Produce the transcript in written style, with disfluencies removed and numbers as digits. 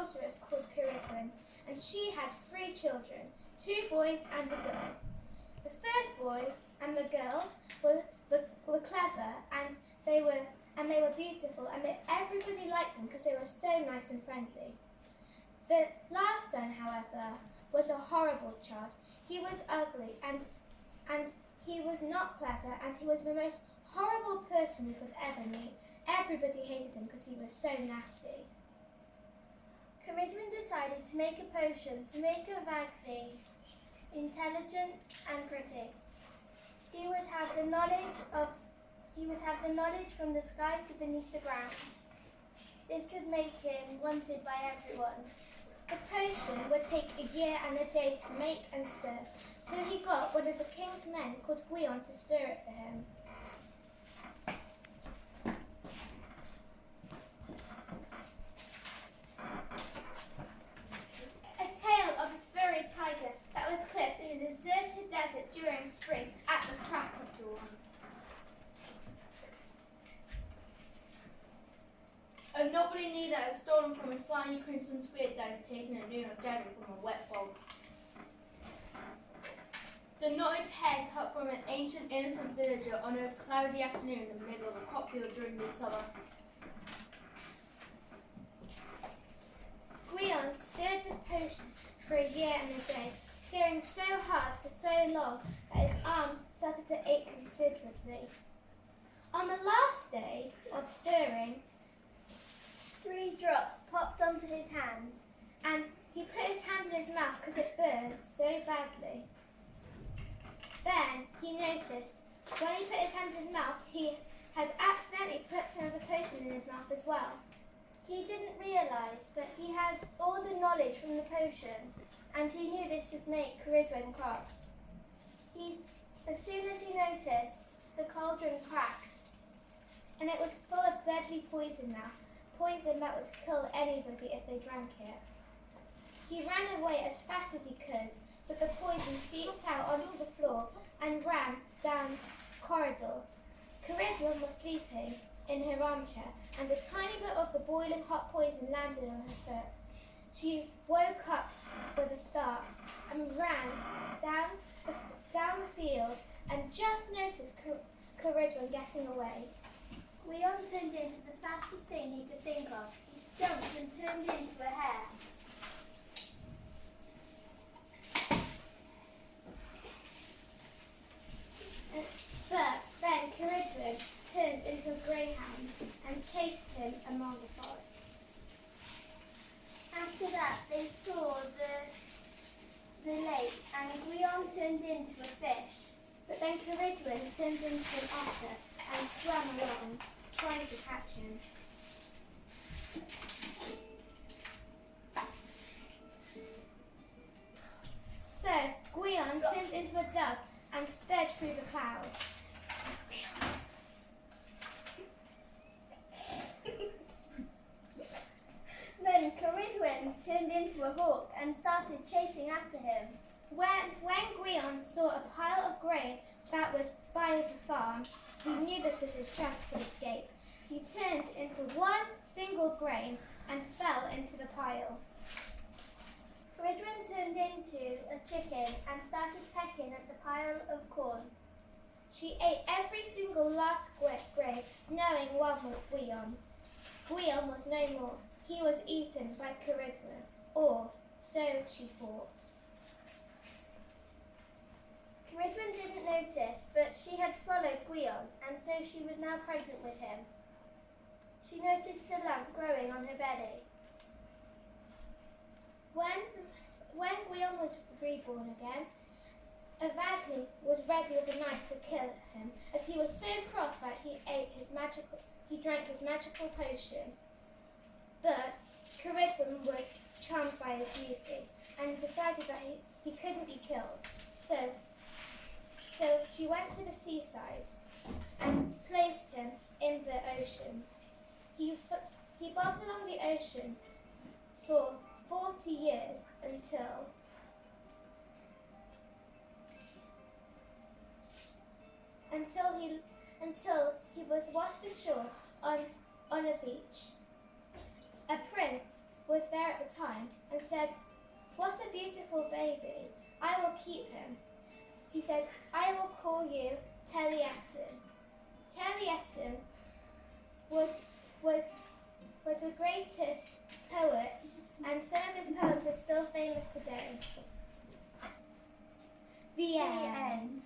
sorceress called Cauldron, and she had 3 children, 2 boys and a girl. The first boy and the girl were clever, and they were beautiful, and everybody liked them because they were so nice and friendly. The last son, however, was a horrible child. He was ugly, and he was not clever, and he was the most horrible person you could ever meet. Everybody hated him because he was so nasty. Cauldron decided to make a potion to make a Vagly intelligent and pretty. He would have the knowledge from the sky to beneath the ground. This would make him wanted by everyone. The potion would take a year and a day to make and stir, so he got one of the king's men called Guion to stir it for him. A tale of a furry tiger that was clipped in a deserted desert during spring at the crack of dawn. A nobody knew that had stolen from a slimy crimson squid that is taken at noon of January from a wet bog. The knotted head cut from an ancient innocent villager on a cloudy afternoon in the middle of a copfield during midsummer. Guion stirred his potions for a year and a day, stirring so hard for so long that his arm started to ache considerably. On the last day of stirring, 3 drops popped onto his hands, and he put his hand in his mouth because it burned so badly. Then he noticed when he put his hand in his mouth, he had accidentally put some of the potion in his mouth as well. He didn't realise, but he had all the knowledge from the potion, and he knew this would make Cauldron cross. As soon as he noticed, the cauldron cracked, and it was full of deadly poison now, poison that would kill anybody if they drank it. He ran away as fast as he could, but the poison seeped out onto the floor and ran down the corridor. Cauldron was sleeping in her armchair, and a tiny bit of the boiling hot poison landed on her foot. She woke up with a start and ran down the field and just noticed Cauldron getting away. Guion turned into the fastest thing he could think of. He jumped and turned into a hare. But then Cauldron turned into a greyhound and chased him among the forest. After that, they saw the lake, and Guion turned into a fish. But then Cauldron turned into an otter and swam along, trying to catch him. So Guion turned into a dove and sped through the clouds. Then Cauldron turned into a hawk and started chasing after him. When Guion saw a pile of grain that was by the farm, he knew this was his chance to escape. He turned into one single grain and fell into the pile. Cauldron turned into a chicken and started pecking at the pile of corn. She ate every single last grain, knowing one was Guion. Guion was no more. He was eaten by Cauldron, or so she thought. Cauldron didn't notice, but she had swallowed Guion, and so she was now pregnant with him. She noticed the lump growing on her belly. When Guion was reborn again, a Vagly was ready with a knife to kill him, as he was so cross that he drank his magical potion. But Cauldron was charmed by his beauty and decided that he couldn't be killed. So she went to the seaside and placed him in the ocean. He bobbed along the ocean for 40 years until he was washed ashore on a beach. A prince was there at the time and said, "What a beautiful baby. I will keep him." He said, "I will call you Taliesin." Taliesin was the greatest poet, and some of his poems are still famous today. The end.